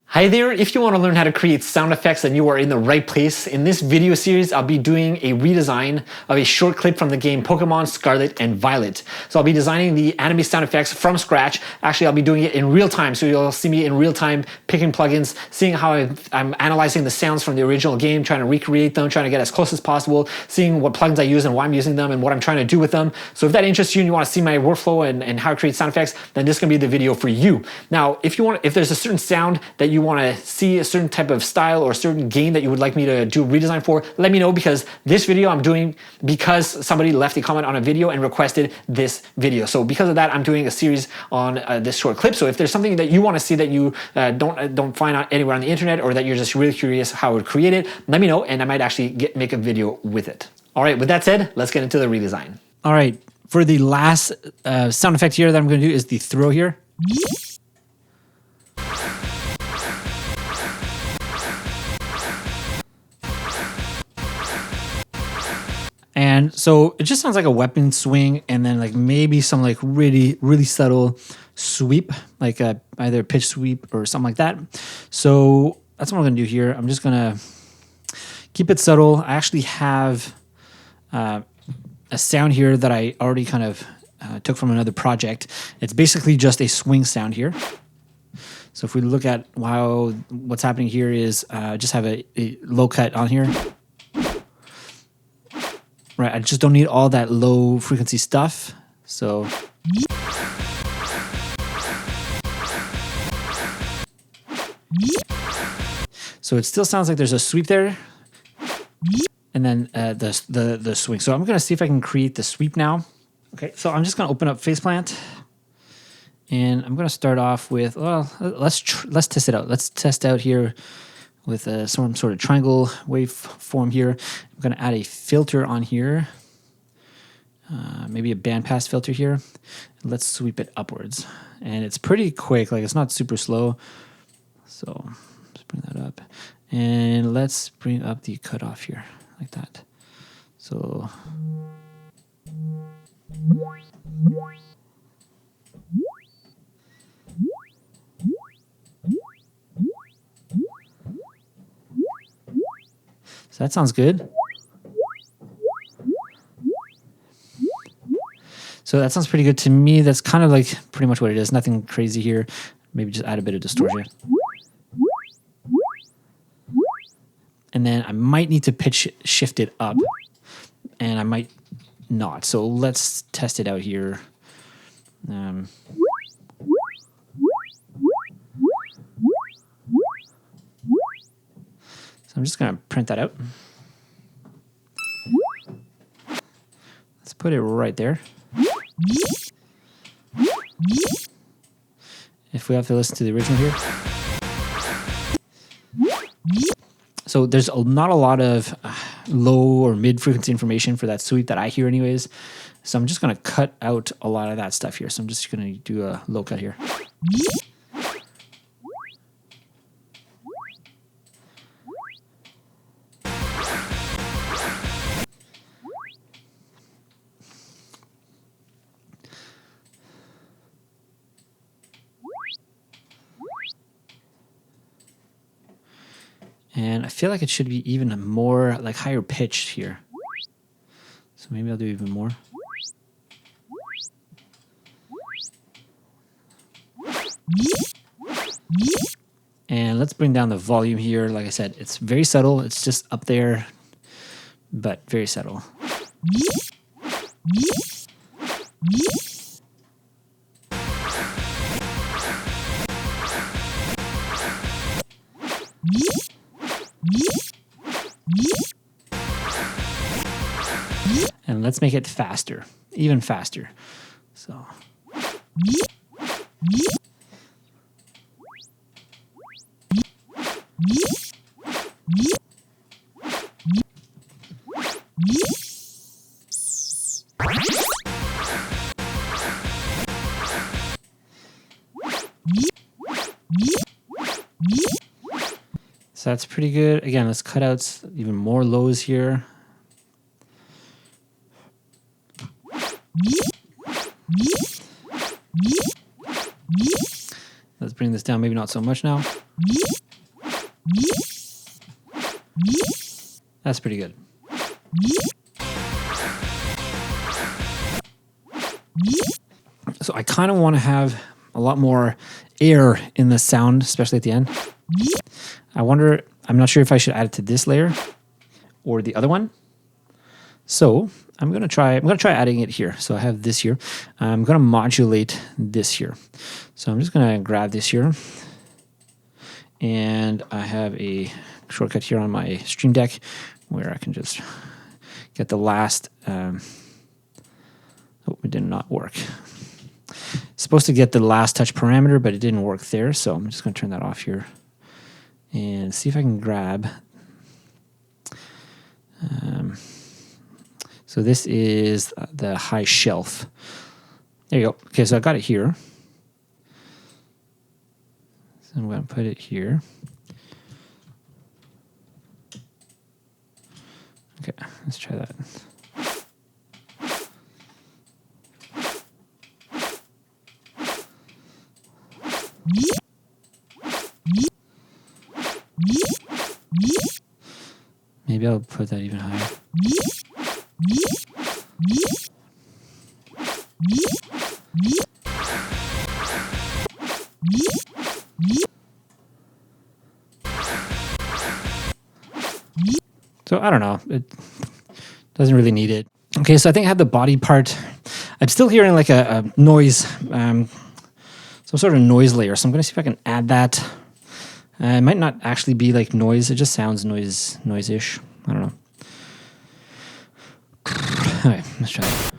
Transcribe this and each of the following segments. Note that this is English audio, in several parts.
Hi there, if you want to learn how to create sound effects, then you are in the right place. In this video series, I'll be doing a redesign of a short clip from the game Pokemon Scarlet and Violet. So I'll be designing the anime sound effects from scratch. Actually, I'll be doing it in real time, so you'll see me in real time picking plugins, seeing how I'm analyzing the sounds from the original game, trying to recreate them, trying to get as close as possible, seeing what plugins I use and why I'm using them and what I'm trying to do with them. So if that interests you and you want to see my workflow and how to create sound effects, then this is going to be the video for you. Now, if there's a certain sound that you want to see, a certain type of style or a certain game that you would like me to do a redesign for, let me know, because this video I'm doing because somebody left a comment on a video and requested this video. So because of that, I'm doing a series on this short clip. So if there's something that you want to see that you don't find out anywhere on the internet, or that you're just really curious how I would create it, let me know and I might actually make a video with it. All right, with that said, let's get into the redesign. All right, for the last sound effect here that I'm going to do is the throw here. And so it just sounds like a weapon swing, and then like maybe some like really subtle sweep, like either a pitch sweep or something like that. So that's what I'm gonna do here. I'm just gonna keep it subtle. I actually have a sound here that I already kind of took from another project. It's basically just a swing sound here. So if we look at what's happening here is just have a low cut on here. Right, I just don't need all that low frequency stuff. So it still sounds like there's a sweep there, and then the swing. So I'm gonna see if I can create the sweep now. Okay, so I'm just gonna open up Faceplant, and I'm gonna start off with, well, let's test it out. Let's test out here with some sort of triangle waveform here. I'm gonna add a filter on here, maybe a bandpass filter here. Let's sweep it upwards. And it's pretty quick, like it's not super slow. So let's bring that up. And let's bring up the cutoff here, like that. So that sounds good. So that sounds pretty good to me. That's kind of like pretty much what it is. Nothing crazy here. Maybe just add a bit of distortion. And then I might need to pitch shift it up, and I might not. So let's test it out here. So I'm just gonna print that out. Let's put it right there. If we have to listen to the original here. So there's not a lot of low or mid frequency information for that sweep that I hear anyways. So I'm just gonna cut out a lot of that stuff here. So I'm just gonna do a low cut here. And I feel like it should be even more, like higher pitched here. So maybe I'll do even more. And let's bring down the volume here. Like I said, it's very subtle. It's just up there, but very subtle. And let's make it faster, even faster. So. So that's pretty good. Again, let's cut out even more lows here. down, maybe not so much now. That's pretty good. So I kind of want to have a lot more air in the sound, especially at the end. I wonder, I'm not sure if I should add it to this layer or the other one. So I'm gonna try adding it here. So I have this here. I'm gonna modulate this here. So I'm just gonna grab this here, and I have a shortcut here on my Stream Deck where I can just get the last. Oh, it did not work. It's supposed to get the last touch parameter, but it didn't work there. So I'm just gonna turn that off here and see if I can grab. So this is the high shelf. There you go. Okay, so I got it here. So I'm going to put it here. Okay, let's try that. Maybe I'll put that even higher. So I don't know. It doesn't really need it. Okay, so I think I have the body part. I'm still hearing like a noise, some sort of noise layer. So I'm going to see if I can add that. It might not actually be like noise. It just sounds noise-ish. I don't know. Okay, let's try it.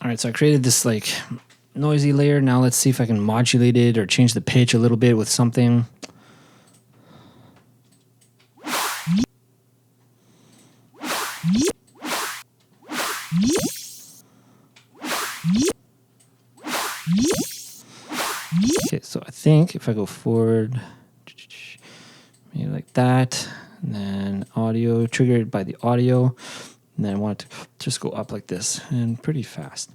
All right, so I created this like noisy layer. Now let's see if I can modulate it or change the pitch a little bit with something. Okay, so I think if I go forward, maybe like that, and then audio, triggered by the audio, and then I want it to just go up like this and pretty fast.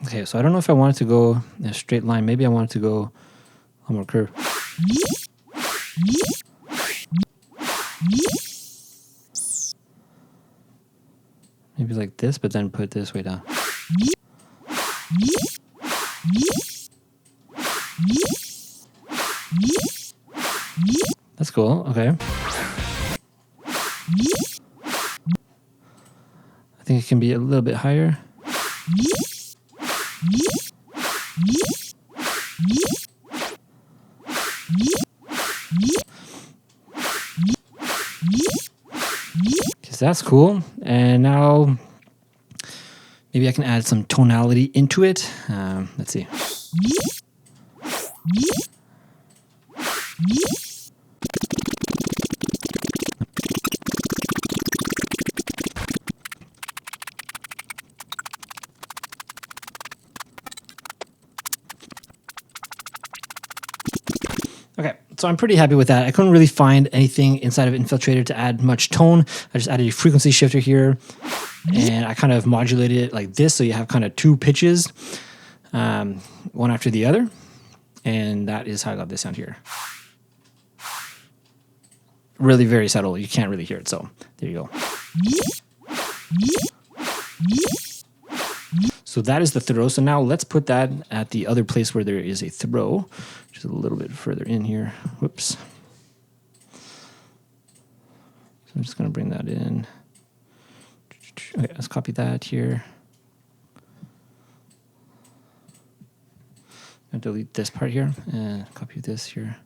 Okay, so I don't know if I want it to go in a straight line. Maybe I want it to go a little more curved. Maybe like this, but then put this way down. That's cool. Okay. I think it can be a little bit higher. Because that's cool. And now maybe I can add some tonality into it. Let's see. Okay, so I'm pretty happy with that. I couldn't really find anything inside of Infiltrator to add much tone. I just added a frequency shifter here, and I kind of modulated it like this, so you have kind of two pitches, one after the other, and that is how I got this sound here. Really very subtle. You can't really hear it, so there you go. So that is the throw. So now let's put that at the other place where there is a throw, just a little bit further in here. Whoops. So I'm just going to bring that in. Okay, let's copy that here. And delete this part here and copy this here.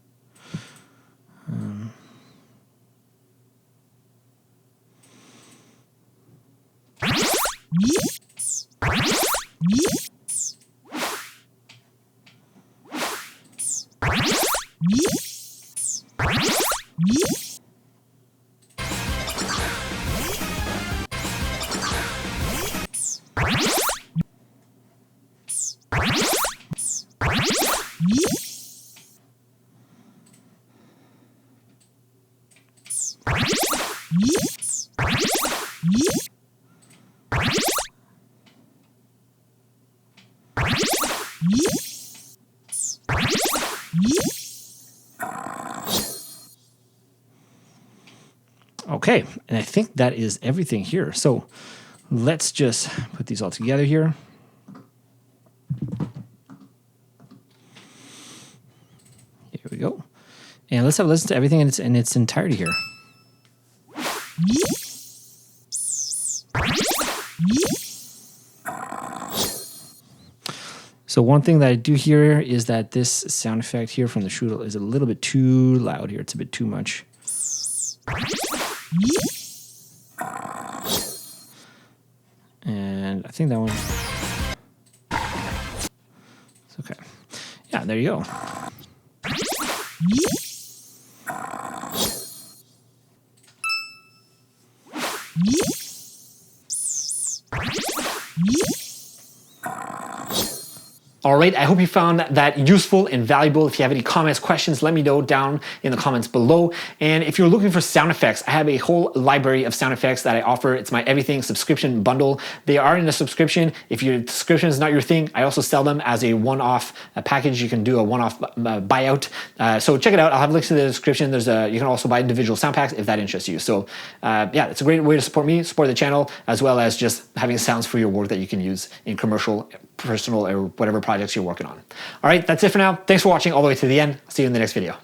Okay, and I think that is everything here. So let's just put these all together here. Here we go. And let's have a listen to everything in its entirety here. So one thing that I do hear is that this sound effect here from the strudel is a little bit too loud here. It's a bit too much. And I think that one. It's okay. Yeah, there you go. All right, I hope you found that useful and valuable. If you have any comments, questions, let me know down in the comments below. And if you're looking for sound effects, I have a whole library of sound effects that I offer. It's my everything subscription bundle. They are in a subscription. If your subscription is not your thing, I also sell them as a one-off package. You can do a one-off buyout. So check it out. I'll have links in the description. You can also buy individual sound packs if that interests you. So yeah, it's a great way to support me, support the channel, as well as just having sounds for your work that you can use in commercial, personal, or whatever projects you're working on. All right, that's it for now. Thanks for watching all the way to the end. See you in the next video.